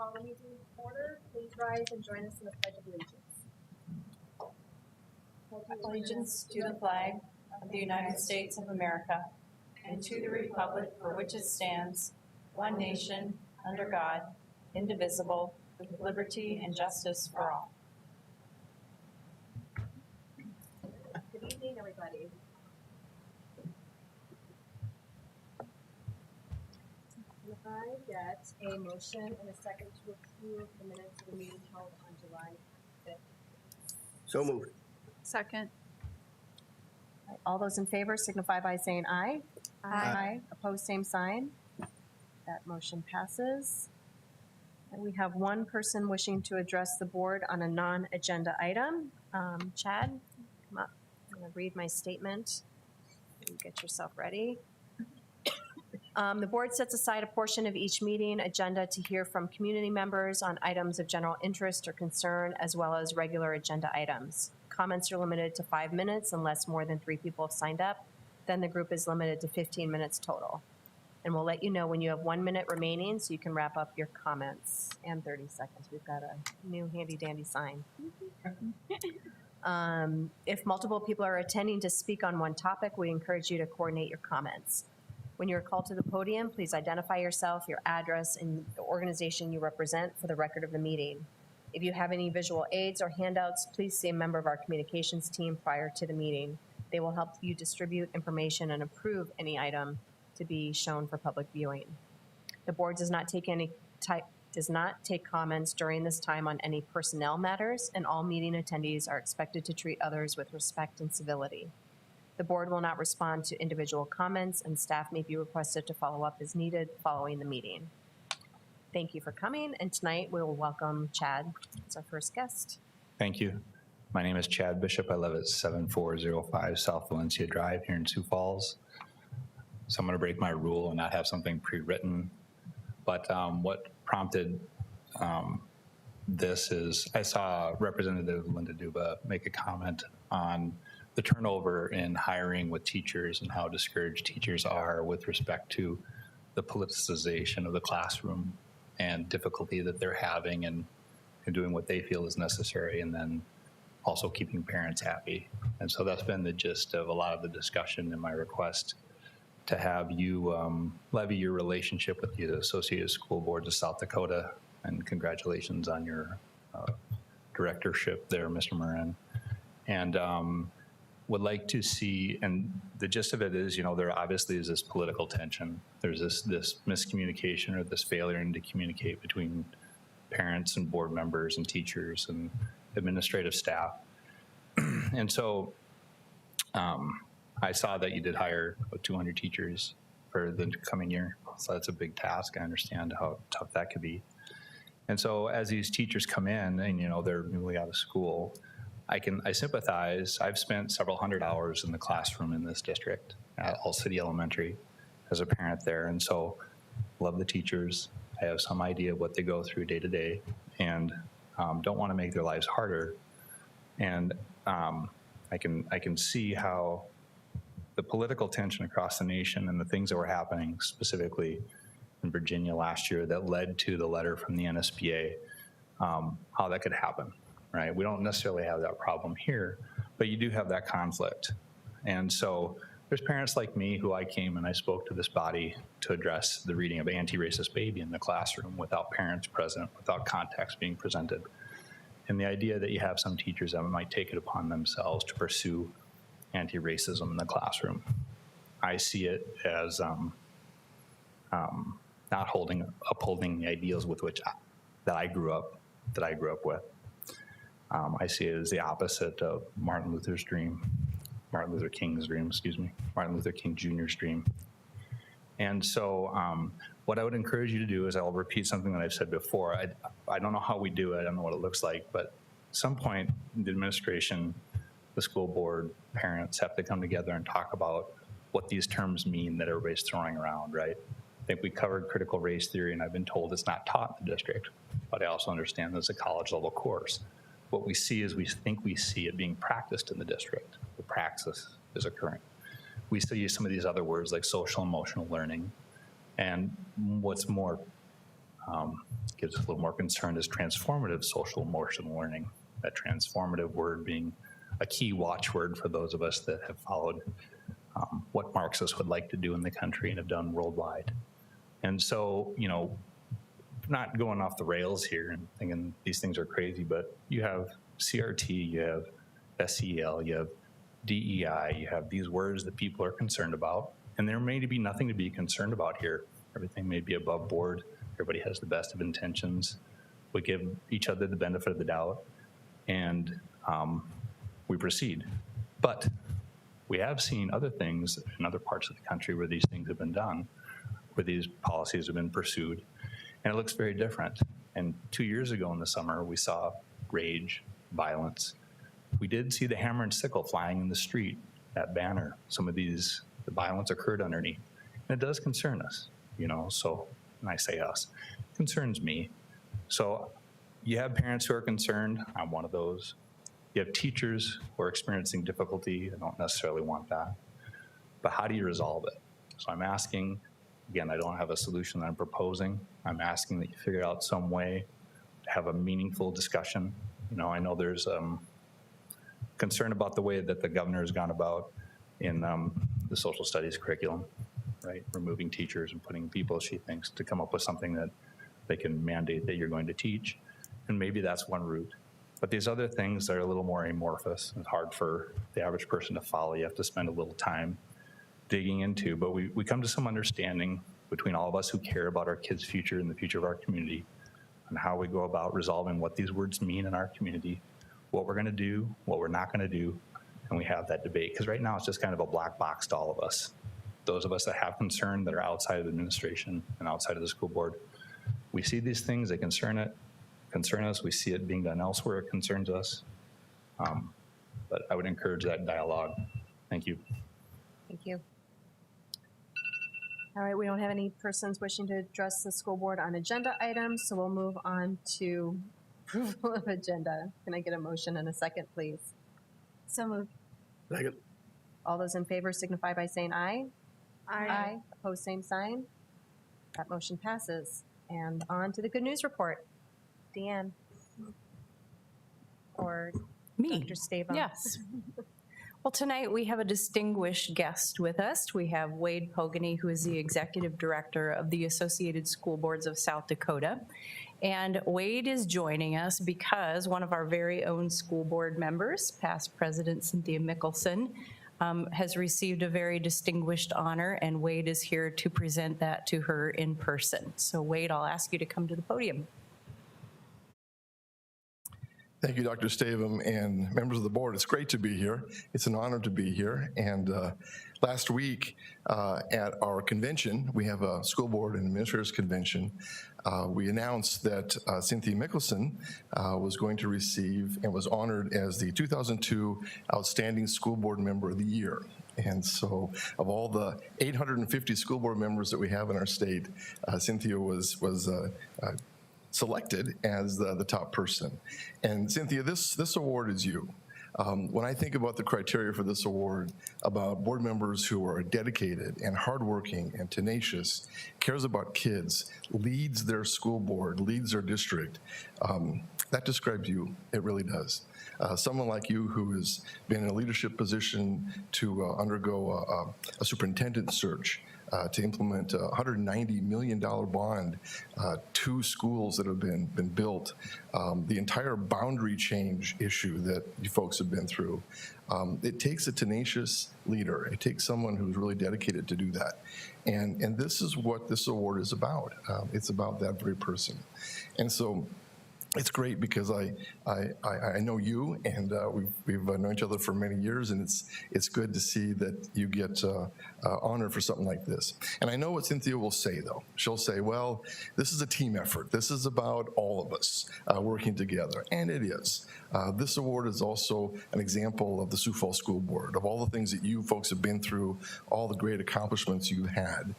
call the meeting to order. Please rise and join us in the Pledge of Allegiance. Allegiance to the flag of the United States of America and to the republic for which it stands, one nation, under God, indivisible, with liberty and justice for all. Good evening, everybody. Can I get a motion and a second to approve the minutes of the meeting held on July 5th? So moved. Second. All those in favor signify by saying aye. Aye. Opposed, same sign. That motion passes. And we have one person wishing to address the board on a non-agenda item. Chad, come up. I'm going to read my statement. You get yourself ready. The board sets aside a portion of each meeting agenda to hear from community members on items of general interest or concern, as well as regular agenda items. Comments are limited to 5 minutes unless more than 3 people have signed up. Then the group is limited to 15 minutes total. And we'll let you know when you have 1 minute remaining so you can wrap up your comments. And 30 seconds. We've got a new handy dandy sign. If multiple people are attending to speak on one topic, we encourage you to coordinate your comments. When you're called to the podium, please identify yourself, your address, and the organization you represent for the record of the meeting. If you have any visual aids or handouts, please see a member of our communications team prior to the meeting. They will help you distribute information and approve any item to be shown for public viewing. The board does not take comments during this time on any personnel matters, and all meeting attendees are expected to treat others with respect and civility. The board will not respond to individual comments, and staff may be requested to follow up as needed following the meeting. Thank you for coming, and tonight we will welcome Chad as our first guest. Thank you. My name is Chad Bishop. I live at 7405 South Valencia Drive here in Sioux Falls. So I'm going to break my rule and not have something pre-written. But what prompted this is I saw Representative Linda Duba make a comment on the turnover in hiring with teachers and how discouraged teachers are with respect to the politicization of the classroom and difficulty that they're having in doing what they feel is necessary, and then also keeping parents happy. And so that's been the gist of a lot of the discussion in my request to have you levy your relationship with the Associated School Boards of South Dakota, and congratulations on your directorship there, Mr. Moran. And would like to see, and the gist of it is, there obviously is this political tension. There's this miscommunication or this failure to communicate between parents and board members and teachers and administrative staff. And so I saw that you did hire 200 teachers for the coming year. So that's a big task. I understand how tough that could be. And so as these teachers come in and, they're newly out of school, I sympathize. I've spent several hundred hours in the classroom in this district at All City Elementary as a parent there. And so love the teachers. I have some idea of what they go through day to day, and don't want to make their lives harder. And I can see how the political tension across the nation and the things that were happening specifically in Virginia last year that led to the letter from the NSBA, how that could happen, right? We don't necessarily have that problem here, but you do have that conflict. And so there's parents like me who I came and I spoke to this body to address the reading of Anti-Racist Baby in the classroom without parents present, without context being presented. And the idea that you have some teachers that might take it upon themselves to pursue anti-racism in the classroom. I see it as not upholding the ideals with which that I grew up with. I see it as the opposite of Martin Luther King's dream, Martin Luther King Jr.'s dream. And so what I would encourage you to do is, I'll repeat something that I've said before. I don't know how we do it. I don't know what it looks like, but at some point the administration, the school board, parents have to come together and talk about what these terms mean that everybody's throwing around, right? I think we covered critical race theory, and I've been told it's not taught in the district, but I also understand that it's a college level course. What we see is we think we see it being practiced in the district. The praxis is occurring. We still use some of these other words like social emotional learning. And what's more gets a little more concerned is transformative social emotional learning. That transformative word being a key watchword for those of us that have followed what Marxists would like to do in the country and have done worldwide. And so, you know, not going off the rails here and thinking these things are crazy, but you have CRT, you have SEL, you have DEI, you have these words that people are concerned about, and there may be nothing to be concerned about here. Everything may be above board. Everybody has the best of intentions. We give each other the benefit of the doubt, and we proceed. But we have seen other things in other parts of the country where these things have been done, where these policies have been pursued, and it looks very different. And 2 years ago in the summer, we saw rage, violence. We did see the hammer and sickle flying in the street, that banner. Some of these, the violence occurred underneath. And it does concern us, you know, so, and I say us, it concerns me. So you have parents who are concerned. I'm one of those. You have teachers who are experiencing difficulty. I don't necessarily want that. But how do you resolve it? So I'm asking, again, I don't have a solution that I'm proposing. I'm asking that you figure out some way to have a meaningful discussion. You know, I know there's concern about the way that the governor has gone about in the social studies curriculum, right? Removing teachers and putting people, she thinks, to come up with something that they can mandate that you're going to teach. And maybe that's one route. But these other things that are a little more amorphous and hard for the average person to follow, you have to spend a little time digging into. But we come to some understanding between all of us who care about our kids' future and the future of our community and how we go about resolving what these words mean in our community, what we're gonna do, what we're not gonna do, and we have that debate. Because right now it's just kind of a black box to all of us. Those of us that have concern that are outside of the administration and outside of the school board, we see these things that concern us, we see it being done elsewhere, it concerns us. But I would encourage that dialogue. Thank you. Thank you. All right, we don't have any persons wishing to address the school board on agenda items, so we'll move on to approval of agenda. Can I get a motion and a second, please? So moved. Second. All those in favor signify by saying aye. Aye. Opposed, same sign. That motion passes. And on to the good news report. Deanne. Or Me. Dr. Stavum. Yes. Well, tonight we have a distinguished guest with us. We have Wade Pogany, who is the Executive Director of the Associated School Boards of South Dakota. And Wade is joining us because one of our very own school board members, past President Cynthia Mickelson, has received a very distinguished honor, and Wade is here to present that to her in person. So Wade, I'll ask you to come to the podium. Thank you, Dr. Stavum, and members of the board. It's great to be here. It's an honor to be here. And last week at our convention, we have a school board and administrators convention, we announced that Cynthia Mickelson was going to receive and was honored as the 2002 Outstanding School Board Member of the Year. And so of all the 850 school board members that we have in our state, Cynthia was selected as the top person. And Cynthia, this award is you. When I think about the criteria for this award, about board members who are dedicated and hardworking and tenacious, cares about kids, leads their school board, leads their district, that describes you. It really does. Someone like you who has been in a leadership position to undergo a superintendent search, to implement a $190 million bond, 2 schools that have been built, the entire boundary change issue that you folks have been through. It takes a tenacious leader. It takes someone who's really dedicated to do that. And this is what this award is about. It's about that very person. And so it's great because I know you, and we've known each other for many years, and it's good to see that you get honored for something like this. And I know what Cynthia will say, though. She'll say, well, this is a team effort. This is about all of us working together, and it is. This award is also an example of the Sioux Falls School Board, of all the things that you folks have been through, all the great accomplishments you've had.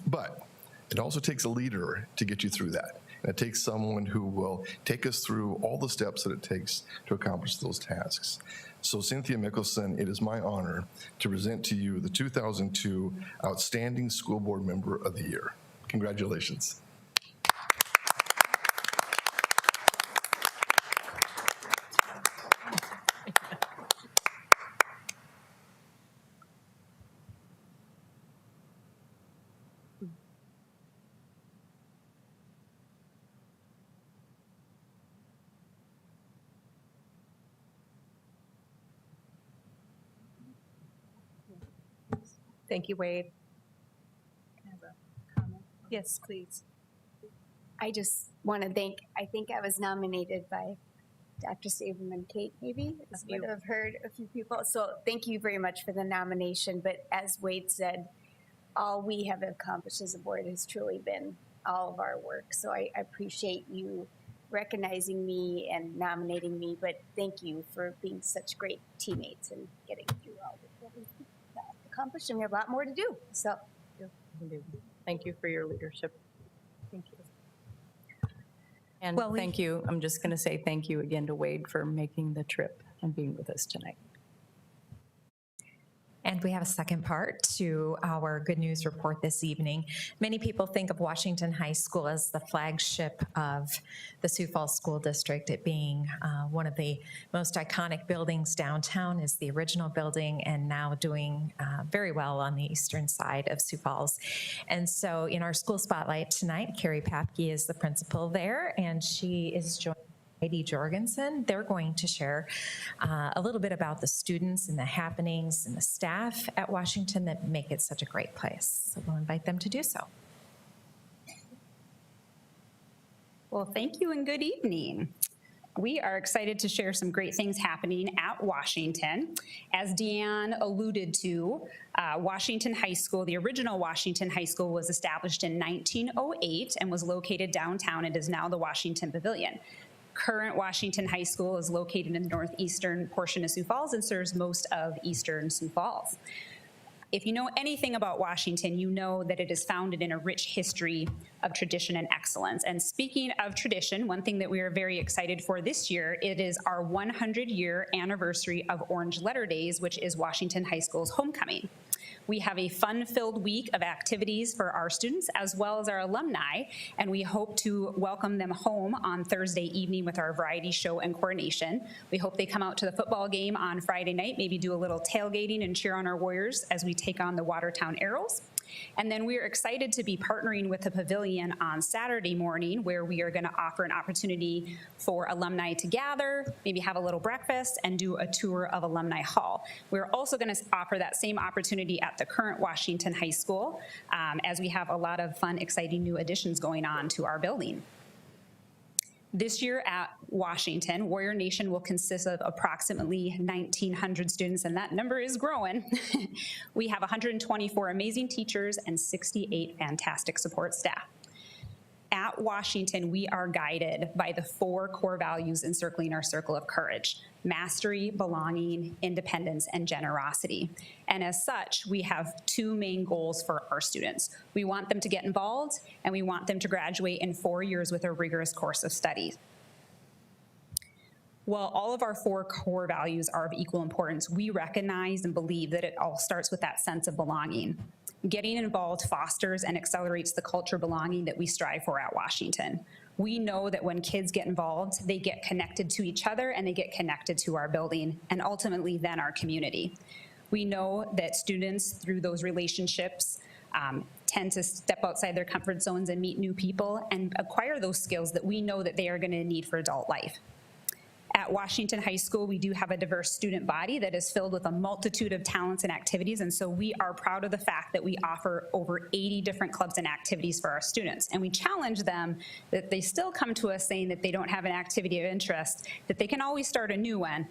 But it also takes a leader to get you through that. And it takes someone who will take us through all the steps that it takes to accomplish those tasks. So Cynthia Mickelson, it is my honor to present to you the 2002 Outstanding School Board Member of the Year. Congratulations. Thank you, Wade. Yes, please. I just want to thank, I think I was nominated by Dr. Saberman Kate, maybe, is what I've heard a few people. So thank you very much for the nomination. But as Wade said, all we have accomplished as a board has truly been all of our work. So I appreciate you recognizing me and nominating me, but thank you for being such great teammates and getting through all that we've accomplished, and we have a lot more to do. So Thank you for your leadership. Thank you. And Well, thank you. I'm just going to say thank you again to Wade for making the trip and being with us tonight. And we have a second part to our good news report this evening. Many people think of Washington High School as the flagship of the Sioux Falls School District. It being one of the most iconic buildings downtown, is the original building, and now doing very well on the eastern side of Sioux Falls. And so in our school spotlight tonight, Carrie Papke is the principal there, and she is joined Heidi Jorgensen. They're going to share a little bit about the students and the happenings and the staff at Washington that make it such a great place. So we'll invite them to do so. Well, thank you and good evening. We are excited to share some great things happening at Washington. As Deanne alluded to, Washington High School, the original Washington High School, was established in 1908 and was located downtown. It is now the Washington Pavilion. Current Washington High School is located in the northeastern portion of Sioux Falls and serves most of eastern Sioux Falls. If you know anything about Washington, you know that it is founded in a rich history of tradition and excellence. And speaking of tradition, one thing that we are very excited for this year, it is our 100-year anniversary of Orange Letter Days, which is Washington High School's homecoming. We have a fun-filled week of activities for our students as well as our alumni, and we hope to welcome them home on Thursday evening with our variety show and coronation. We hope they come out to the football game on Friday night, maybe do a little tailgating and cheer on our Warriors as we take on the Watertown Arrows. And then we're excited to be partnering with the Pavilion on Saturday morning, where we are going to offer an opportunity for alumni to gather, maybe have a little breakfast, and do a tour of Alumni Hall. We're also going to offer that same opportunity at the current Washington High School, as we have a lot of fun, exciting new additions going on to our building. This year at Washington, Warrior Nation will consist of approximately 1,900 students, and that number is growing. We have 124 amazing teachers and 68 fantastic support staff. At Washington, we are guided by the 4 core values encircling our circle of courage: mastery, belonging, independence, and generosity. And as such, we have 2 main goals for our students. We want them to get involved, and we want them to graduate in 4 years with a rigorous course of study. While all of our 4 core values are of equal importance, we recognize and believe that it all starts with that sense of belonging. Getting involved fosters and accelerates the culture of belonging that we strive for at Washington. We know that when kids get involved, they get connected to each other and they get connected to our building and ultimately then our community. We know that students, through those relationships, tend to step outside their comfort zones and meet new people and acquire those skills that we know that they are going to need for adult life. At Washington High School, we do have a diverse student body that is filled with a multitude of talents and activities, and so we are proud of the fact that we offer over 80 different clubs and activities for our students. And we challenge them that they still come to us saying that they don't have an activity of interest, that they can always start a new one,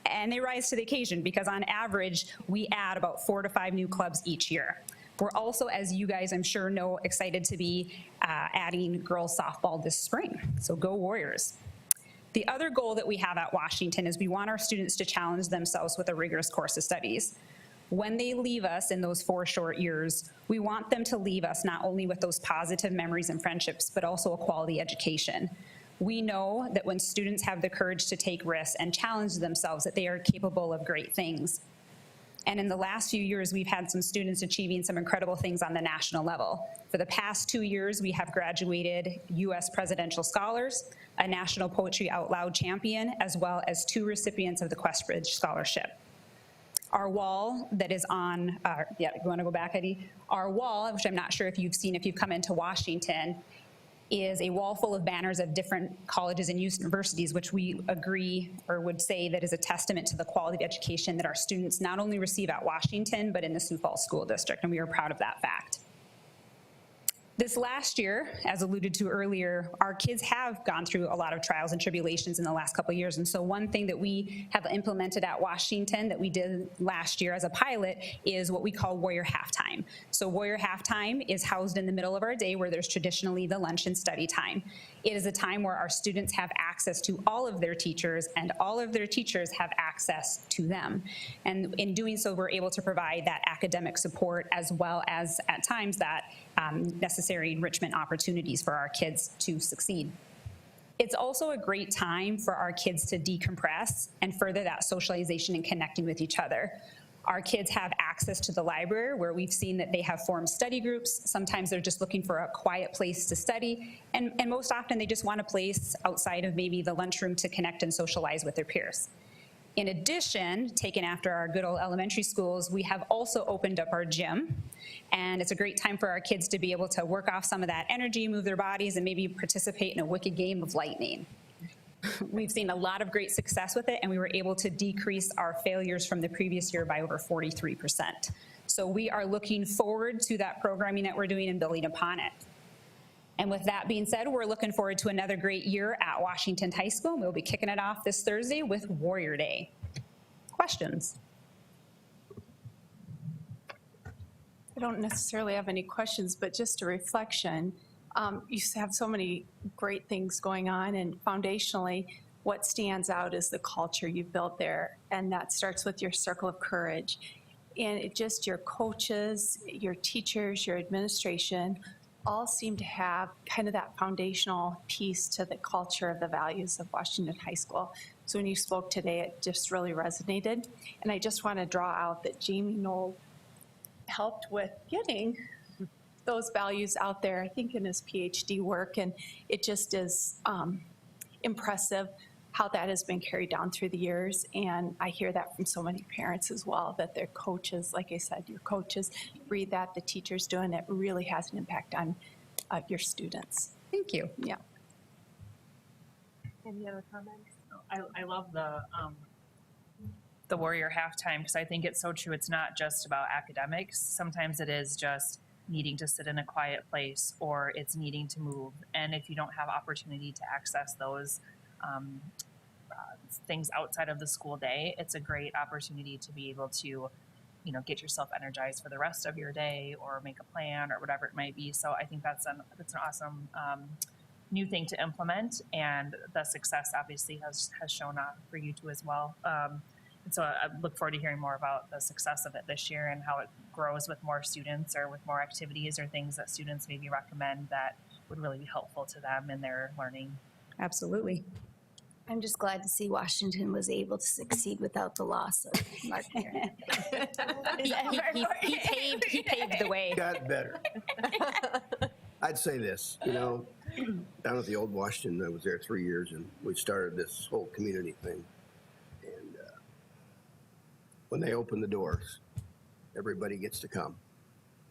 and they rise to the occasion because on average, we add about 4 to 5 new clubs each year. We're also, as you guys I'm sure know, excited to be adding girls softball this spring, so go Warriors. The other goal that we have at Washington is we want our students to challenge themselves with a rigorous course of studies. When they leave us in those 4 short years, we want them to leave us not only with those positive memories and friendships, but also a quality education. We know that when students have the courage to take risks and challenge themselves, that they are capable of great things. And in the last few years, we've had some students achieving some incredible things on the national level. For the past 2 years, we have graduated U.S. presidential scholars, a National Poetry Out Loud champion, as well as 2 recipients of the Questbridge Scholarship. Our wall that is on, you want to go back, Eddie? Our wall, which I'm not sure if you've seen if you've come into Washington, is a wall full of banners of different colleges and universities, which we agree or would say that is a testament to the quality of education that our students not only receive at Washington, but in the Sioux Falls School District, and we are proud of that fact. This last year, as alluded to earlier, our kids have gone through a lot of trials and tribulations in the last couple of years. And so one thing that we have implemented at Washington that we did last year as a pilot is what we call Warrior Halftime. So Warrior Halftime is housed in the middle of our day where there's traditionally the lunch and study time. It is a time where our students have access to all of their teachers and all of their teachers have access to them. And in doing so, we're able to provide that academic support as well as at times that necessary enrichment opportunities for our kids to succeed. It's also a great time for our kids to decompress and further that socialization and connecting with each other. Our kids have access to the library where we've seen that they have formed study groups. Sometimes they're just looking for a quiet place to study. And most often they just want a place outside of maybe the lunchroom to connect and socialize with their peers. In addition, taken after our good old elementary schools, we have also opened up our gym. And it's a great time for our kids to be able to work off some of that energy, move their bodies, and maybe participate in a wicked game of lightning. We've seen a lot of great success with it, and we were able to decrease our failures from the previous year by over 43%. So we are looking forward to that programming that we're doing and building upon it. And with that being said, we're looking forward to another great year at Washington High School. We'll be kicking it off this Thursday with Warrior Day. Questions? I don't necessarily have any questions, but just a reflection. You have so many great things going on, and foundationally, what stands out is the culture you've built there, and that starts with your circle of courage. And it just your coaches, your teachers, your administration, all seem to have kind of that foundational piece to the culture of the values of Washington High School. So when you spoke today, it just really resonated. And I just want to draw out that Jamie Knoll helped with getting those values out there, I think, in his PhD work. And it just is impressive how that has been carried down through the years. And I hear that from so many parents as well, that their coaches, like I said, your coaches read that, the teachers do, and it really has an impact on your students. Thank you. Yeah. Any other comments? I love the Warrior Halftime, because I think it's so true. It's not just about academics. Sometimes it is just needing to sit in a quiet place, or it's needing to move. And if you don't have opportunity to access those things outside of the school day, it's a great opportunity to be able to, get yourself energized for the rest of your day, or make a plan, or whatever it might be. So I think that's an awesome new thing to implement, and the success obviously has shown up for you too as well. And so I look forward to hearing more about the success of it this year and how it grows with more students, or with more activities or things that students maybe recommend that would really be helpful to them in their learning. Absolutely. I'm just glad to see Washington was able to succeed without the loss of Mark Maron. He paved the way. Got better. I'd say this, down at the old Washington, I was there 3 years, and we started this whole community thing. And when they open the doors, everybody gets to come.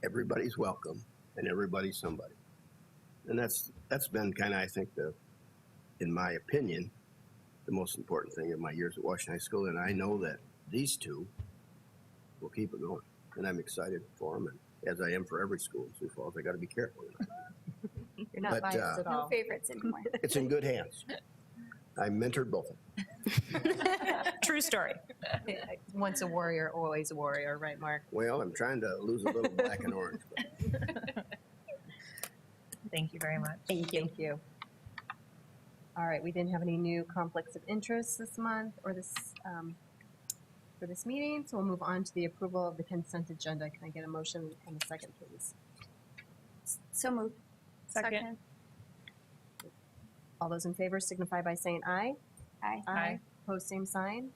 Everybody's welcome, and everybody's somebody. And that's been kind of, I think, in my opinion, the most important thing in my years at Washington High School. And I know that these two will keep it going. And I'm excited for them. And as I am for every school in Sioux Falls, I got to be careful. You're not But, biased at No all. favorites anymore. It's in good hands. I mentored both of them. True story. Once a warrior, always a warrior, right, Mark? Well, I'm trying to lose a little black and orange. But Thank you very much. Thank you. Thank you. All right, we didn't have any new conflicts of interest this month or this for this meeting, so we'll move on to the approval of the consent agenda. Can I get a motion and a second, please? So moved. Second. All those in favor signify by saying aye. Aye. Aye. Opposed, same sign.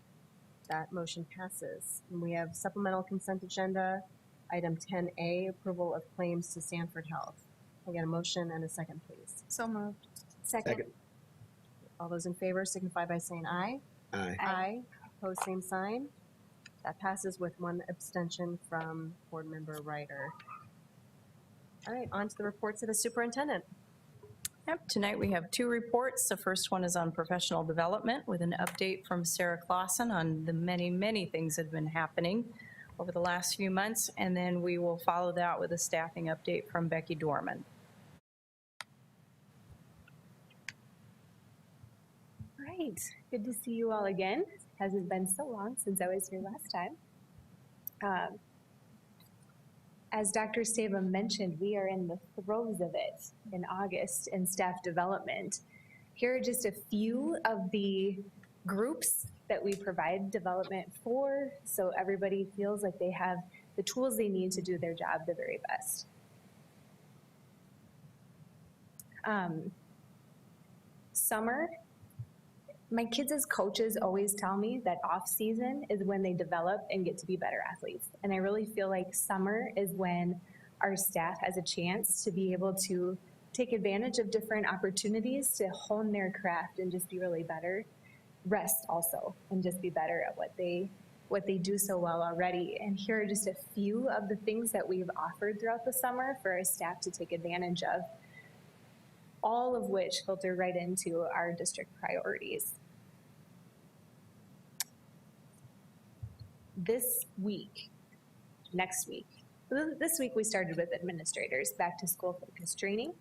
That motion passes. And we have supplemental consent agenda, item 10A, approval of claims to Sanford Health. Can I get a motion and a second, please? So moved. Second. All those in favor signify by saying aye. aye. Aye. Opposed, same sign. That passes with one abstention from Board Member Ryder. All right, on to the reports of the superintendent. Yep, tonight we have two reports. The first one is on professional development with an update from Sarah Clausen on the many, many things that have been happening over the last few months. And then we will follow that with a staffing update from Becky Dorman. Right, good to see you all again. Hasn't been so long since I was here last time. As Dr. Stava mentioned, we are in the throes of it in August in staff development. Here are just a few of the groups that we provide development for, so everybody feels like they have the tools they need to do their job the very best. Summer, my kids as coaches always tell me that off season is when they develop and get to be better athletes. And I really feel like summer is when our staff has a chance to be able to take advantage of different opportunities to hone their craft and just be really better. Rest also, and just be better at what they do so well already. And here are just a few of the things that we've offered throughout the summer for our staff to take advantage of, all of which filter right into our district priorities. This week, next week, this week we started with administrators, back to school focused training.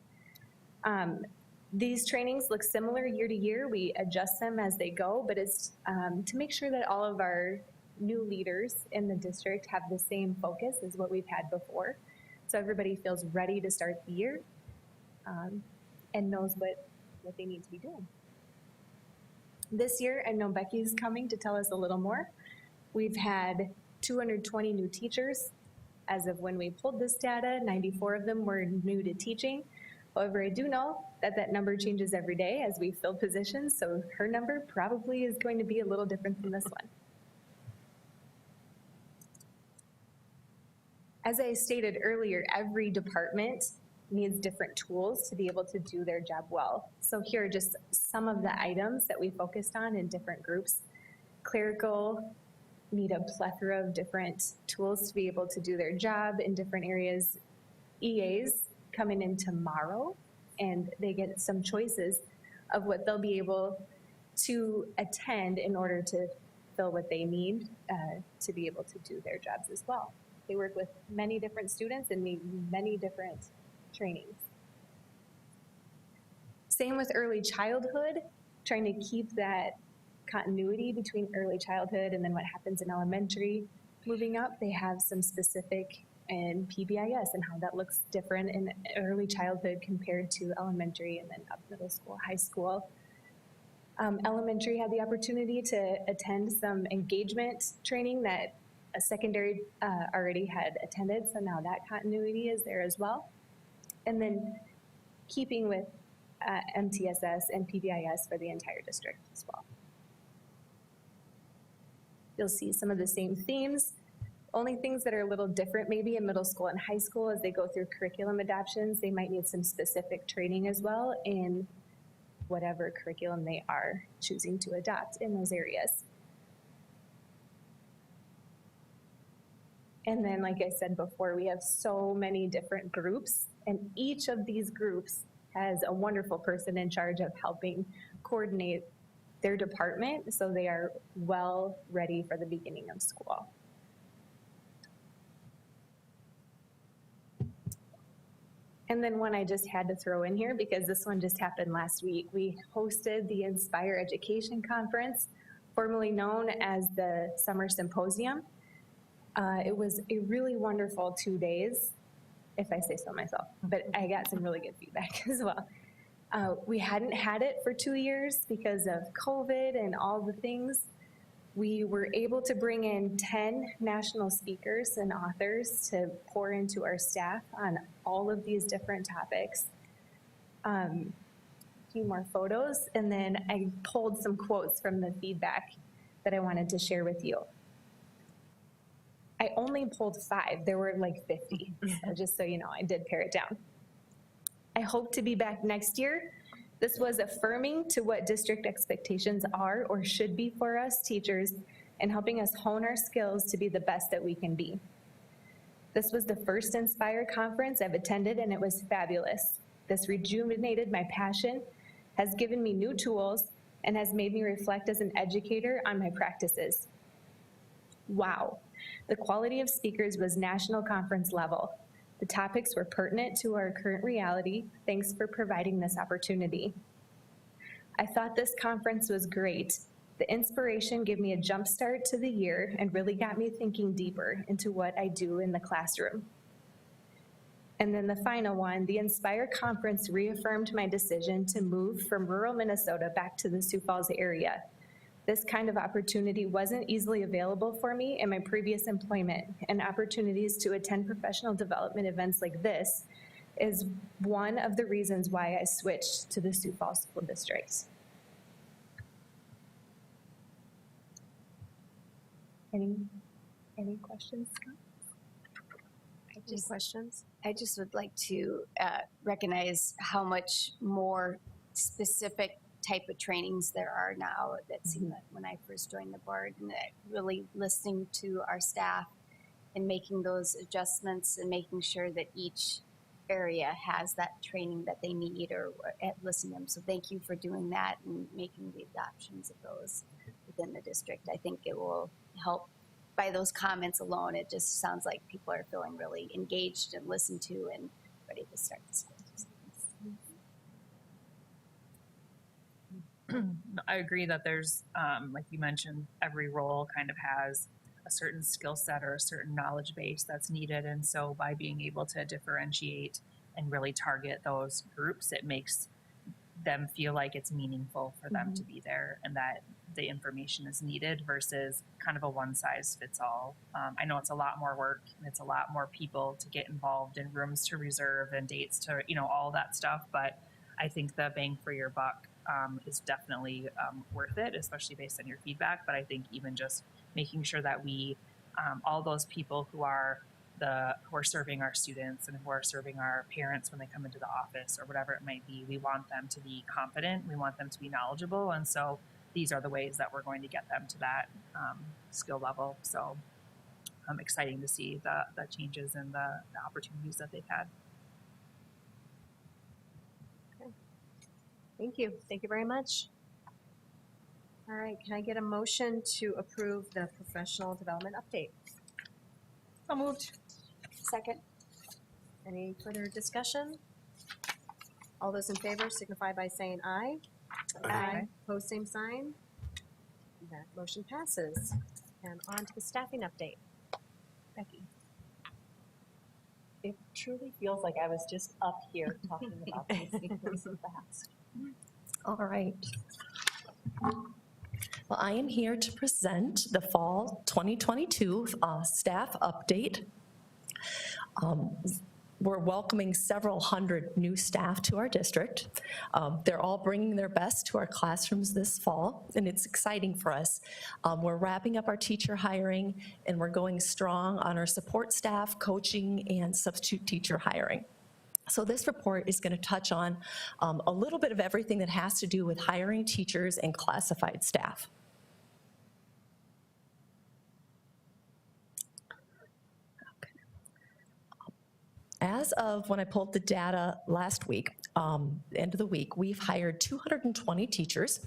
These trainings look similar year to year. We adjust them as they go, but it's to make sure that all of our new leaders in the district have the same focus as what we've had before. So everybody feels ready to start the year and knows what they need to be doing. This year, I know Becky's coming to tell us a little more. We've had 220 new teachers. As of when we pulled this data, 94 of them were new to teaching. However, I do know that that number changes every day as we fill positions, so her number probably is going to be a little different from this one. As I stated earlier, every department needs different tools to be able to do their job well. So here are just some of the items that we focused on in different groups. Clerical need a plethora of different tools to be able to do their job in different areas. EAs coming in tomorrow, and they get some choices of what they'll be able to attend in order to fill what they need to be able to do their jobs as well. They work with many different students and need many different trainings. Same with early childhood, trying to keep that continuity between early childhood and then what happens in elementary. Moving up, they have some specific in PBIS and how that looks different in early childhood compared to elementary and then up middle school, high school. Elementary had the opportunity to attend some engagement training that a secondary already had attended, so now that continuity is there as well. And then keeping with MTSS and PBIS for the entire district as well. You'll see some of the same themes. Only things that are a little different maybe in middle school and high school as they go through curriculum adoptions, they might need some specific training as well in whatever curriculum they are choosing to adopt in those areas. And then, like I said before, we have so many different groups, and each of these groups has a wonderful person in charge of helping coordinate their department so they are well ready for the beginning of school. And then one I just had to throw in here because this one just happened last week. We hosted the Inspire Education Conference, formerly known as the Summer Symposium. It was a really wonderful 2 days, if I say so myself, but I got some really good feedback as well. We hadn't had it for 2 years because of COVID and all the things. We were able to bring in 10 national speakers and authors to pour into our staff on all of these different topics. A few more photos, and then I pulled some quotes from the feedback that I wanted to share with you. I only pulled 5, there were like 50, so just so you know, I did pare it down. I hope to be back next year. This was affirming to what district expectations are or should be for us teachers and helping us hone our skills to be the best that we can be. This was the first Inspire conference I've attended and it was fabulous. This rejuvenated my passion, has given me new tools, and has made me reflect as an educator on my practices. Wow, the quality of speakers was national conference level. The topics were pertinent to our current reality. Thanks for providing this opportunity. I thought this conference was great. The inspiration gave me a jump start to the year and really got me thinking deeper into what I do in the classroom. And then the final one, the Inspire Conference reaffirmed my decision to move from rural Minnesota back to the Sioux Falls area. This kind of opportunity wasn't easily available for me in my previous employment, and opportunities to attend professional development events like this is one of the reasons why I switched to the Sioux Falls School District. Any questions? Any questions? I just would like to recognize how much more specific type of trainings there are now that seemed that when I first joined the board, and that really listening to our staff and making those adjustments and making sure that each area has that training that they need or listening to them. So thank you for doing that and making the adoptions of those within the district. I think it will help. By those comments alone, it just sounds like people are feeling really engaged and listened to and ready to start the school. I agree that there's, like you mentioned, every role kind of has a certain skill set or a certain knowledge base that's needed. And so by being able to differentiate and really target those groups, it makes them feel like it's meaningful for them to be there and that the information is needed versus kind of a one size fits all. I know it's a lot more work and it's a lot more people to get involved in rooms to reserve and dates to, all that stuff. But I think the bang for your buck is definitely worth it, especially based on your feedback. But I think even just making sure that we, all those people who are serving our students and who are serving our parents when they come into the office or whatever it might be, we want them to be confident, we want them to be knowledgeable. And so these are the ways that we're going to get them to that skill level. So exciting to see the changes and the opportunities that they've had. Okay. Thank you. Thank you very much. All right, can I get a motion to approve the professional development update? So moved. Second. Any further discussion? All those in favor signify by saying aye. Aye. Pose same sign. That motion passes. And on to the staffing update. Becky. It truly feels like I was just up here talking about these things so fast. All right. Well, I am here to present the fall 2022 staff update. We're welcoming several hundred new staff to our district. They're all bringing their best to our classrooms this fall, and it's exciting for us. We're wrapping up our teacher hiring, and we're going strong on our support staff, coaching, and substitute teacher hiring. So this report is going to touch on a little bit of everything that has to do with hiring teachers and classified staff. As of when I pulled the data last week, end of the week, we've hired 220 teachers.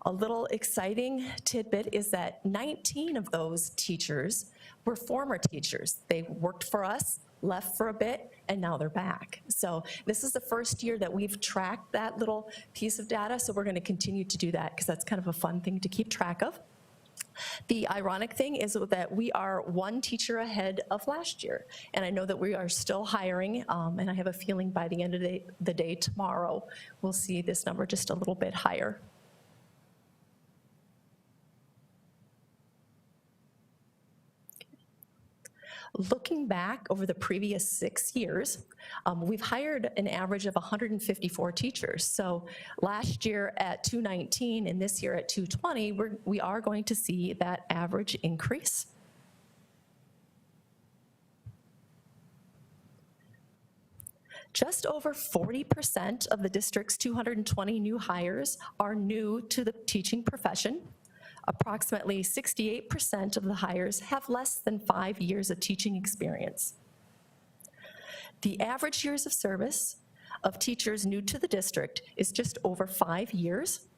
A little exciting tidbit is that 19 of those teachers were former teachers. They worked for us, left for a bit, and now they're back. So this is the first year that we've tracked that little piece of data, so we're going to continue to do that because that's kind of a fun thing to keep track of. The ironic thing is that we are one teacher ahead of last year, and I know that we are still hiring, and I have a feeling by the end of the day tomorrow, we'll see this number just a little bit higher. Looking back over the previous 6 years, we've hired an average of 154 teachers. So last year at 219 and this year at 220, we are going to see that average increase. Just over 40% of the district's 220 new hires are new to the teaching profession. Approximately 68% of the hires have less than 5 years of teaching experience. The average years of service of teachers new to the district is just over 5 years.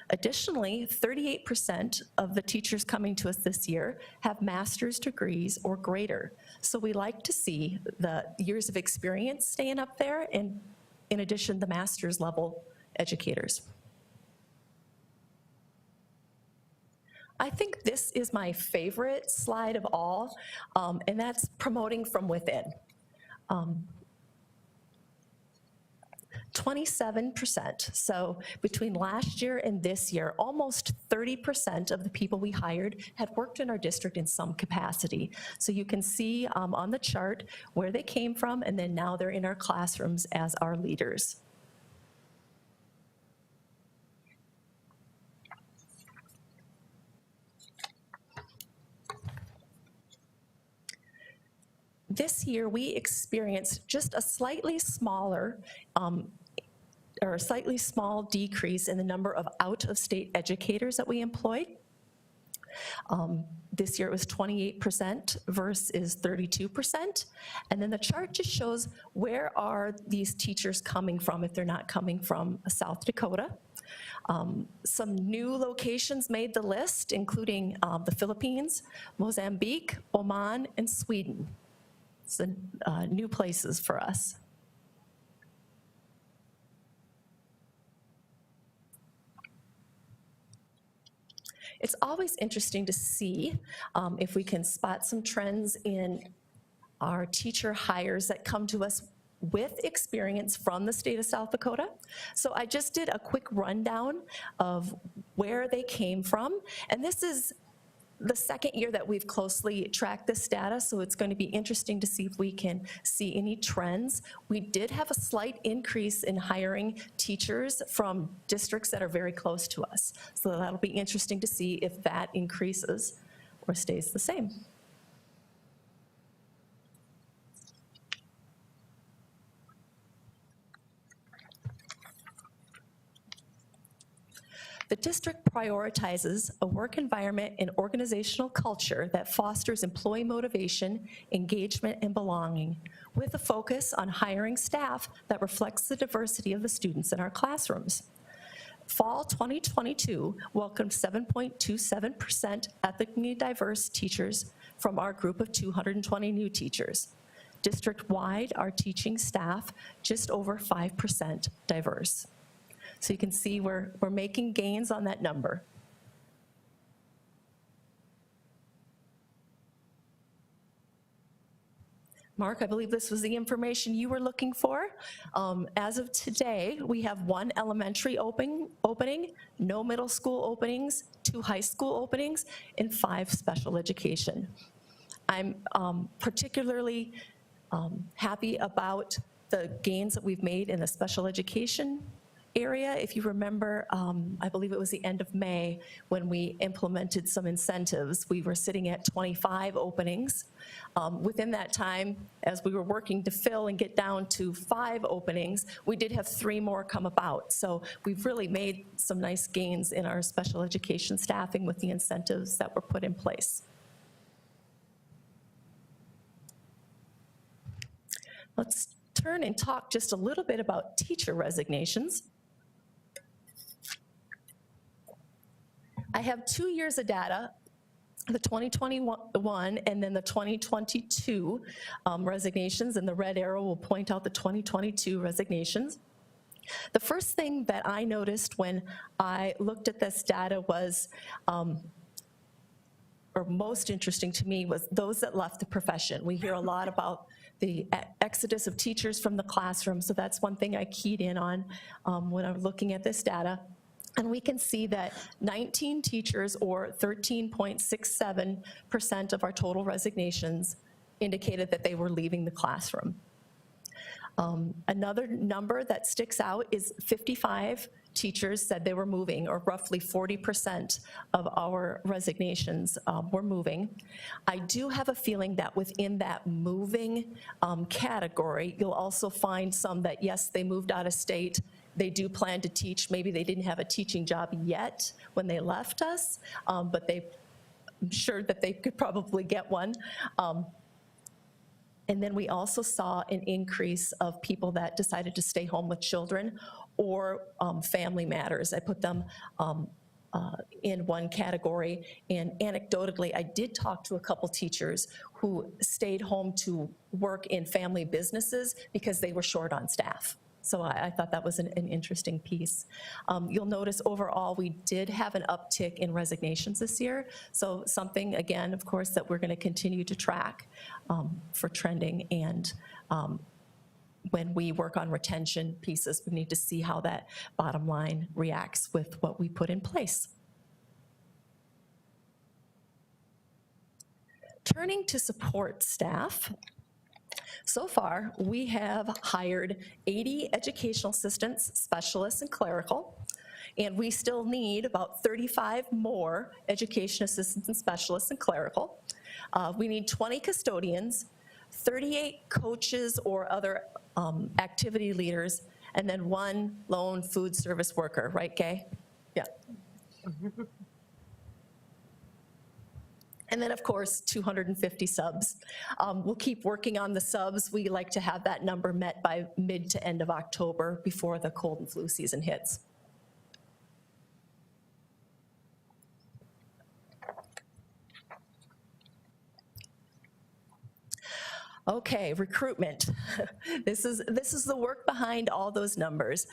Additionally, 38% of the teachers coming to us this year have master's degrees or greater. So we like to see the years of experience staying up there, and in addition, the master's level educators. I think this is my favorite slide of all, and that's promoting from within. 27%. So between last year and this year, almost 30% of the people we hired had worked in our district in some capacity. So you can see on the chart where they came from, and then now they're in our classrooms as our leaders. This year, we experienced just a slightly smaller or a slightly small decrease in the number of out-of-state educators that we employed. This year it was 28% versus 32%. And then the chart just shows where are these teachers coming from if they're not coming from South Dakota. Some new locations made the list, including the Philippines, Mozambique, Oman, and Sweden. So new places for us. It's always interesting to see if we can spot some trends in our teacher hires that come to us with experience from the state of South Dakota. So I just did a quick rundown of where they came from, and this is the second year that we've closely tracked this data, so it's going to be interesting to see if we can see any trends. We did have a slight increase in hiring teachers from districts that are very close to us. So that'll be interesting to see if that increases or stays the same. The district prioritizes a work environment and organizational culture that fosters employee motivation, engagement, and belonging, with a focus on hiring staff that reflects the diversity of the students in our classrooms. Fall 2022 welcomed 7.27% ethnically diverse teachers from our group of 220 new teachers. District-wide, our teaching staff just over 5% diverse. So you can see we're making gains on that number. Mark, I believe this was the information you were looking for. As of today, we have 1 elementary opening, no middle school openings, 2 high school openings, and 5 special education. I'm particularly happy about the gains that we've made in the special education area. If you remember, I believe it was the end of May when we implemented some incentives. We were sitting at 25 openings. Within that time, as we were working to fill and get down to 5 openings, we did have 3 more come about. So we've really made some nice gains in our special education staffing with the incentives that were put in place. Let's turn and talk just a little bit about teacher resignations. I have 2 years of data, the 2021 and then the 2022 resignations, and the red arrow will point out the 2022 resignations. The first thing that I noticed when I looked at this data was, or most interesting to me, was those that left the profession. We hear a lot about the exodus of teachers from the classroom, so that's one thing I keyed in on when I'm looking at this data. And we can see that 19 teachers, or 13.67% of our total resignations, indicated that they were leaving the classroom. Another number that sticks out is 55 teachers said they were moving, or roughly 40% of our resignations were moving. I do have a feeling that within that moving category, you'll also find some that, yes, they moved out of state, they do plan to teach. Maybe they didn't have a teaching job yet when they left us, but I'm sure that they could probably get one. And then we also saw an increase of people that decided to stay home with children or family matters. I put them in one category. And anecdotally, I did talk to a couple teachers who stayed home to work in family businesses because they were short on staff. So I thought that was an interesting piece. You'll notice overall, we did have an uptick in resignations this year. So something, again, of course, that we're going to continue to track for trending. And when we work on retention pieces, we need to see how that bottom line reacts with what we put in place. Turning to support staff, so far we have hired 80 educational assistants, specialists, and clerical, and we still need about 35 more education assistants and specialists and clerical. We need 20 custodians, 38 coaches or other activity leaders, and then 1 lone food service worker, right, Gay? Yeah. And then, of course, 250 subs. We'll keep working on the subs. We like to have that number met by mid to end of October before the cold and flu season hits. Okay, recruitment. This is the work behind all those numbers.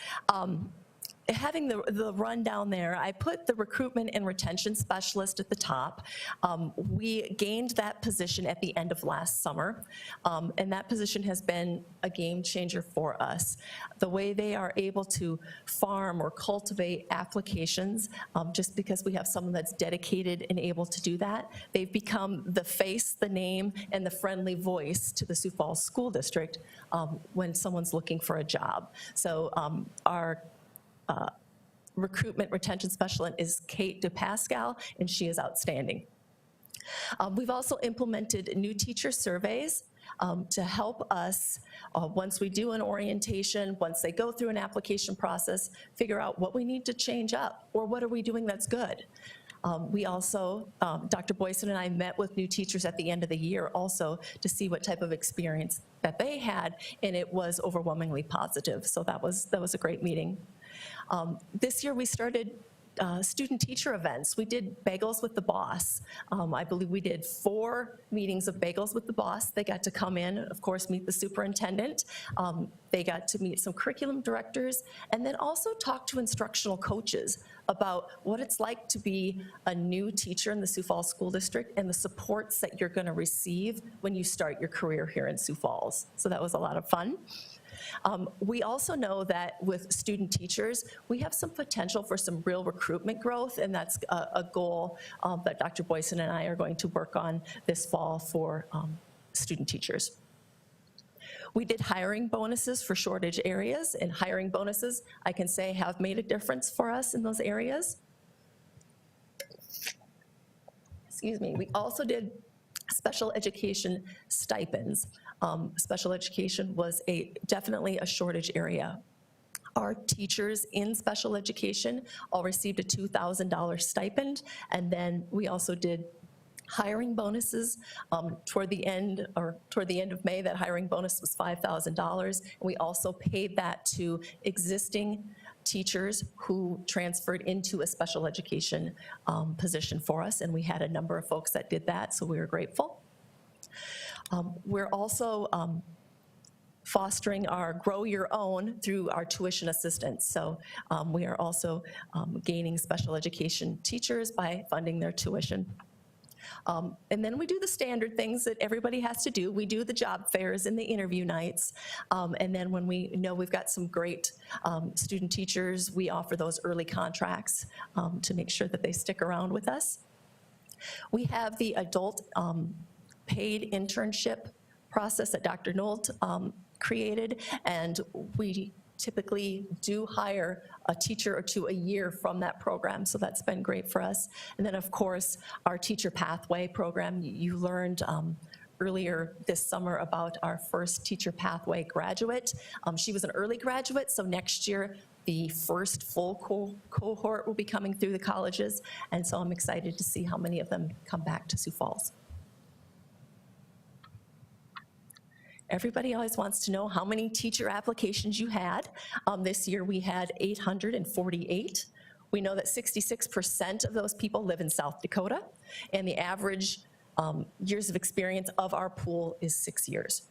Having the rundown there, I put the recruitment and retention specialist at the top. We gained that position at the end of last summer, and that position has been a game changer for us. The way they are able to farm or cultivate applications, just because we have someone that's dedicated and able to do that, they've become the face, the name, and the friendly voice to the Sioux Falls School District when someone's looking for a job. So our recruitment retention specialist is Kate DePascal, and she is outstanding. We've also implemented new teacher surveys to help us, once we do an orientation, once they go through an application process, figure out what we need to change up or what are we doing that's good. We also, Dr. Boyson and I met with new teachers at the end of the year also to see what type of experience that they had, and it was overwhelmingly positive. So that was a great meeting. This year we started student-teacher events. We did Bagels with the Boss. I believe we did 4 meetings of Bagels with the Boss. They got to come in, of course, meet the superintendent. They got to meet some curriculum directors, and then also talk to instructional coaches about what it's like to be a new teacher in the Sioux Falls School District and the supports that you're going to receive when you start your career here in Sioux Falls. So that was a lot of fun. We also know that with student teachers, we have some potential for some real recruitment growth, and that's a goal that Dr. Boyson and I are going to work on this fall for student teachers. We did hiring bonuses for shortage areas, and hiring bonuses, I can say, have made a difference for us in those areas. Excuse me. We also did special education stipends. Special education was definitely a shortage area. Our teachers in special education all received a $2,000 stipend, and then we also did hiring bonuses. Toward the end of May, that hiring bonus was $5,000. And we also paid that to existing teachers who transferred into a special education position for us, and we had a number of folks that did that, so we were grateful. We're also fostering our Grow Your Own through our tuition assistance. So we are also gaining special education teachers by funding their tuition. And then we do the standard things that everybody has to do. We do the job fairs and the interview nights. And then when we know we've got some great student teachers, we offer those early contracts to make sure that they stick around with us. We have the adult paid internship process that Dr. Nolt created, and we typically do hire a teacher or two a year from that program, so that's been great for us. And then, of course, our teacher pathway program. You learned earlier this summer about our first teacher pathway graduate. She was an early graduate, so next year the first full cohort will be coming through the colleges, and so I'm excited to see how many of them come back to Sioux Falls. Everybody always wants to know how many teacher applications you had. This year we had 848. We know that 66% of those people live in South Dakota, and the average years of experience of our pool is 6 years.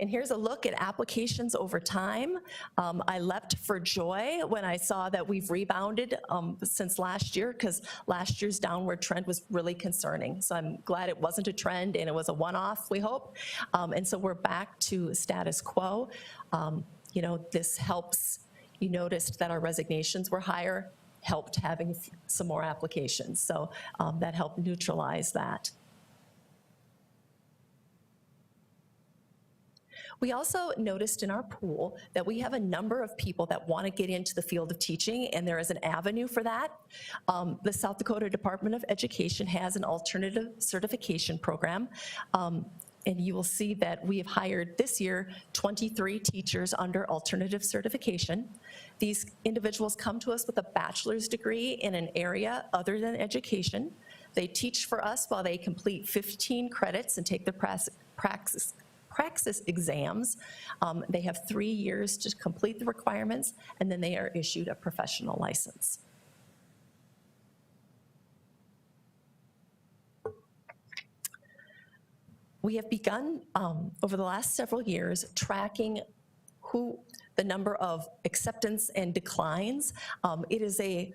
And here's a look at applications over time. I leapt for joy when I saw that we've rebounded since last year, because last year's downward trend was really concerning. So I'm glad it wasn't a trend and it was a one-off, we hope. And so we're back to status quo. You know, this helps. You noticed that our resignations were higher, helped having some more applications. So that helped neutralize that. We also noticed in our pool that we have a number of people that want to get into the field of teaching, and there is an avenue for that. The South Dakota Department of Education has an alternative certification program, and you will see that we have hired this year 23 teachers under alternative certification. These individuals come to us with a bachelor's degree in an area other than education. They teach for us while they complete 15 credits and take their praxis exams. They have 3 years to complete the requirements, and then they are issued a professional license. We have begun over the last several years tracking the number of acceptance and declines. It is a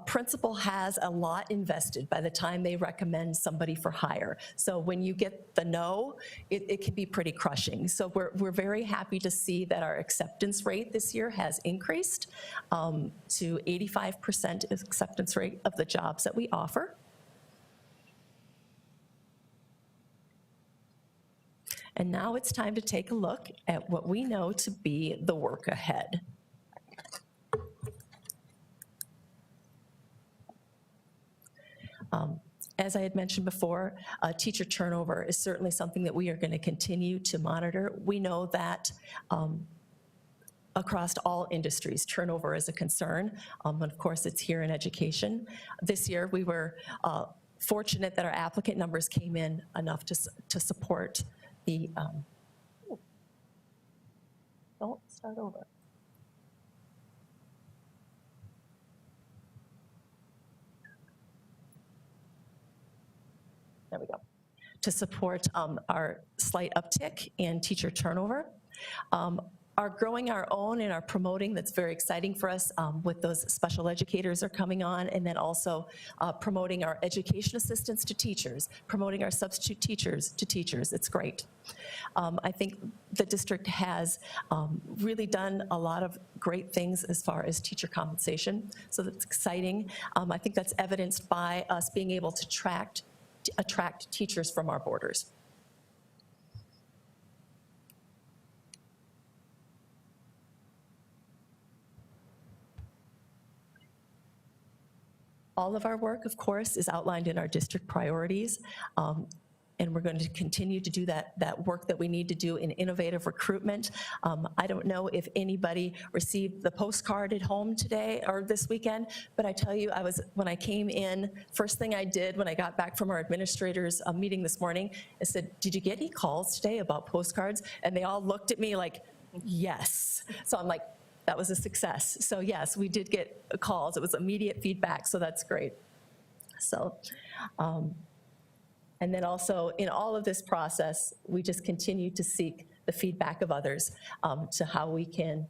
principal has a lot invested by the time they recommend somebody for hire. So when you get the no, it can be pretty crushing. So we're very happy to see that our acceptance rate this year has increased to 85% acceptance rate of the jobs that we offer. And now it's time to take a look at what we know to be the work ahead. As I had mentioned before, teacher turnover is certainly something that we are going to continue to monitor. We know that across all industries, turnover is a concern, and of course it's here in education. This year we were fortunate that our applicant numbers came in enough to support the, don't start over. There we go. To support our slight uptick in teacher turnover. Our growing our own and our promoting, that's very exciting for us with those special educators are coming on, and then also promoting our education assistants to teachers, promoting our substitute teachers to teachers. It's great. I think the district has really done a lot of great things as far as teacher compensation, so that's exciting. I think that's evidenced by us being able to attract teachers from our borders. All of our work, of course, is outlined in our district priorities, and we're going to continue to do that work that we need to do in innovative recruitment. I don't know if anybody received the postcard at home today or this weekend, but I tell you, when I came in, first thing I did when I got back from our administrators meeting this morning, I said, "Did you get any calls today about postcards?" And they all looked at me like, yes. So I'm like, that was a success. So yes, we did get calls. It was immediate feedback, so that's great. So, and then also in all of this process, we just continue to seek the feedback of others to how we can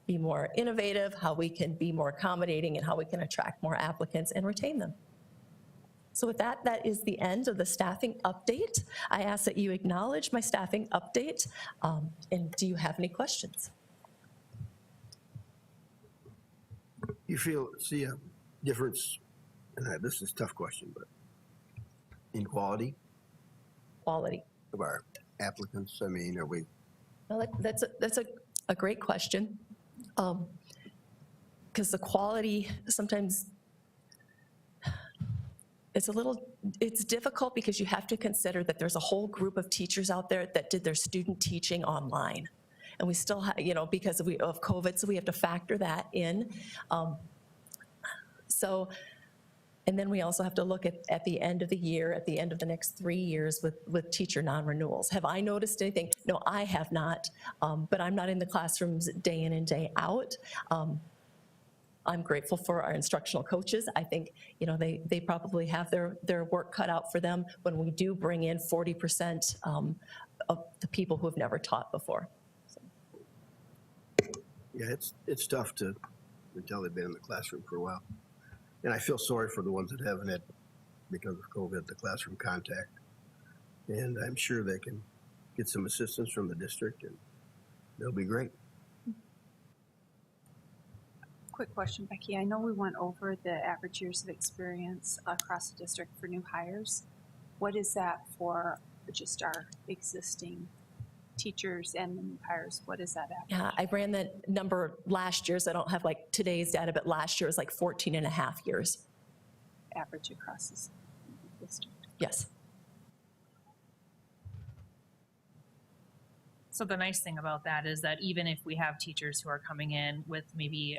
be more innovative, how we can be more accommodating, and how we can attract more applicants and retain them. So with that, that is the end of the staffing update. I ask that you acknowledge my staffing update, and do you have any questions? You see a difference, and this is a tough question, but in quality Quality. of our applicants? I mean, are we? Well, that's a great question, because the quality sometimes it's difficult because you have to consider that there's a whole group of teachers out there that did their student teaching online. And we still have, because of COVID, so we have to factor that in. And then we also have to look at the end of the year, at the end of the next 3 years with teacher non-renewals. Have I noticed anything? No, I have not, but I'm not in the classrooms day in and day out. I'm grateful for our instructional coaches. I think, they probably have their work cut out for them when we do bring in 40% of the people who have never taught before. Yeah, it's tough to tell they've been in the classroom for a while. And I feel sorry for the ones that haven't had, because of COVID, the classroom contact. And I'm sure they can get some assistance from the district, and they'll be great. Quick question, Becky. I know we went over the average years of experience across the district for new hires. What is that for just our existing teachers and the new hires? What is that average? Yeah, I ran that number last year, so I don't have like today's data, but last year was like 14 and a half years. Average across the district. Yes. So the nice thing about that is that even if we have teachers who are coming in with maybe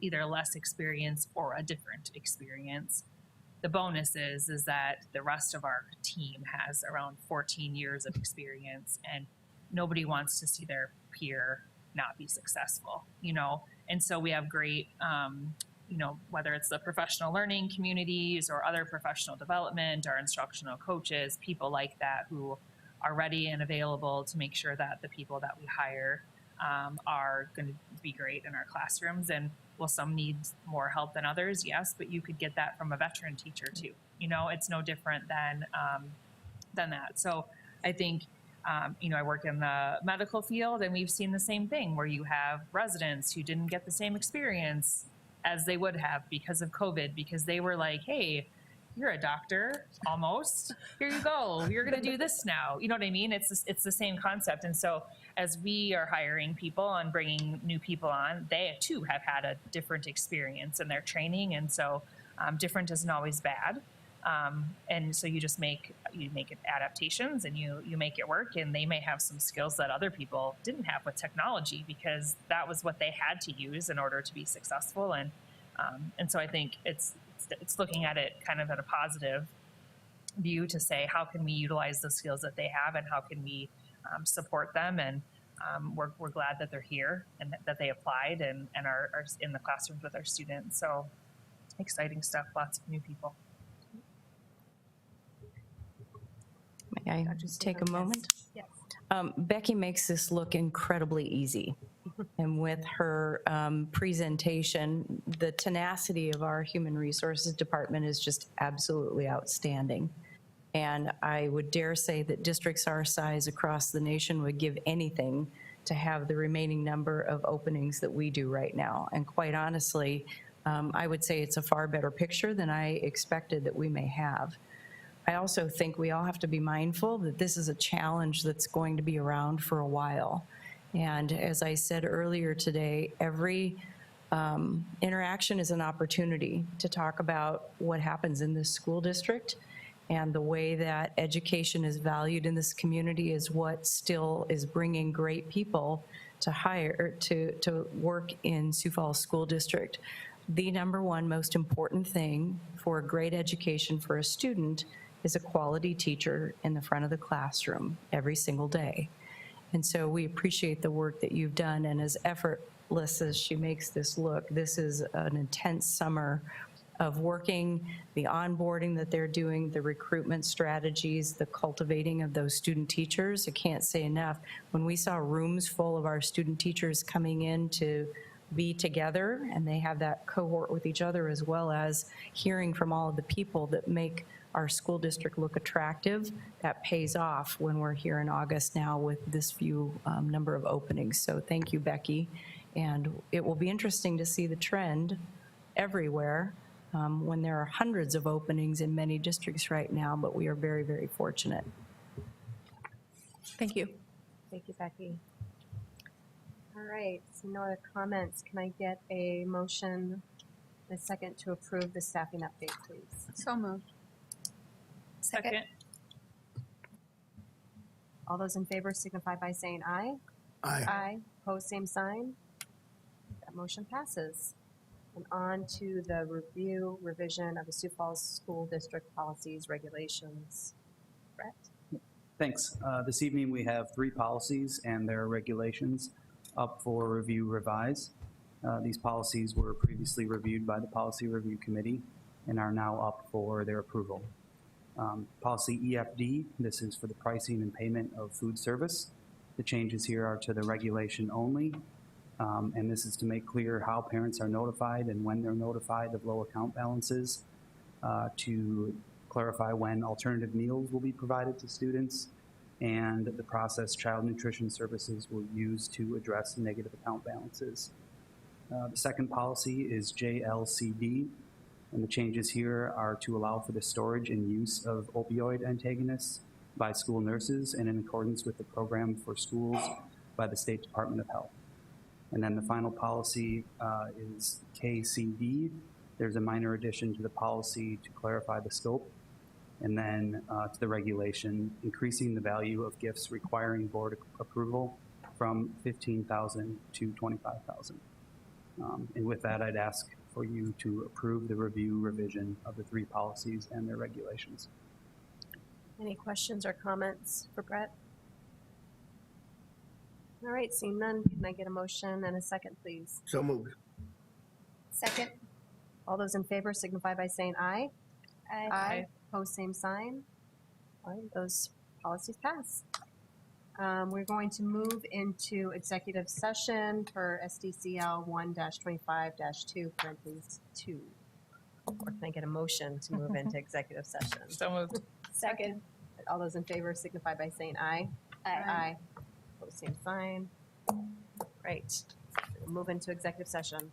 either less experience or a different experience, the bonus is that the rest of our team has around 14 years of experience, and nobody wants to see their peer not be successful, And so we have great, whether it's the professional learning communities or other professional development, our instructional coaches, people like that who are ready and available to make sure that the people that we hire are going to be great in our classrooms. And will some need more help than others? Yes, but you could get that from a veteran teacher too. It's no different than that. So I think, I work in the medical field, and we've seen the same thing where you have residents who didn't get the same experience as they would have because of COVID, because they were like, hey, you're a doctor, almost. Here you go. You're going to do this now. You know what I mean? It's the same concept. And so as we are hiring people and bringing new people on, they too have had a different experience in their training. And so different isn't always bad. And so you just make it adaptations, and you make it work. And they may have some skills that other people didn't have with technology, because that was what they had to use in order to be successful. And so I think it's looking at it kind of at a positive view to say, how can we utilize the skills that they have, and how can we support them? And we're glad that they're here and that they applied and are in the classrooms with our students. So exciting stuff, lots of new people. May I just take a moment? Yes. Becky makes this look incredibly easy. And with her presentation, the tenacity of our Human Resources Department is just absolutely outstanding. And I would dare say that districts our size across the nation would give anything to have the remaining number of openings that we do right now. And quite honestly, I would say it's a far better picture than I expected that we may have. I also think we all have to be mindful that this is a challenge that's going to be around for a while. And as I said earlier today, every interaction is an opportunity to talk about what happens in this school district, and the way that education is valued in this community is what still is bringing great people to hire, to work in Sioux Falls School District. The number one most important thing for a great education for a student is a quality teacher in the front of the classroom every single day. And so we appreciate the work that you've done, and as effortless as she makes this look, this is an intense summer of working, the onboarding that they're doing, the recruitment strategies, the cultivating of those student teachers. I can't say enough. When we saw rooms full of our student teachers coming in to be together, and they have that cohort with each other, as well as hearing from all of the people that make our school district look attractive, that pays off when we're here in August now with this few number of openings. So thank you, Becky. And it will be interesting to see the trend everywhere when there are hundreds of openings in many districts right now, but we are very, very fortunate. Thank you. Thank you, Becky. All right, so no other comments. Can I get a motion, a second, to approve the staffing update, please? So moved. Second. All those in favor signify by saying aye. Aye. Aye. Opposed, same sign. That motion passes. And on to the review, revision of the Sioux Falls School District policies, regulations. Brett? Thanks. This evening, we have 3 policies and their regulations up for review revise. These policies were previously reviewed by the Policy Review Committee and are now up for their approval. Policy EFD, this is for the pricing and payment of food service. The changes here are to the regulation only, and this is to make clear how parents are notified and when they're notified of low account balances, to clarify when alternative meals will be provided to students, and the process child nutrition services will use to address negative account balances. The second policy is JLCD, and the changes here are to allow for the storage and use of opioid antagonists by school nurses and in accordance with the program for schools by the State Department of Health. And then the final policy is KCD. There's a minor addition to the policy to clarify the scope, and then to the regulation, increasing the value of gifts requiring board approval from $15,000 to $25,000. And with that, I'd ask for you to approve the review revision of the 3 policies and their regulations. Any questions or comments for Brett? All right, seeing none, can I get a motion and a second, please? So moved. Second? All those in favor signify by saying aye. Aye. Opposed, same sign. All right, those policies pass. We're going to move into executive session for SDCL 1-25-2, parentheses 2. Or can I get a motion to move into executive session? So moved. Second? All those in favor signify by saying aye. Aye. Opposed, same sign. Right. We'll move into executive session.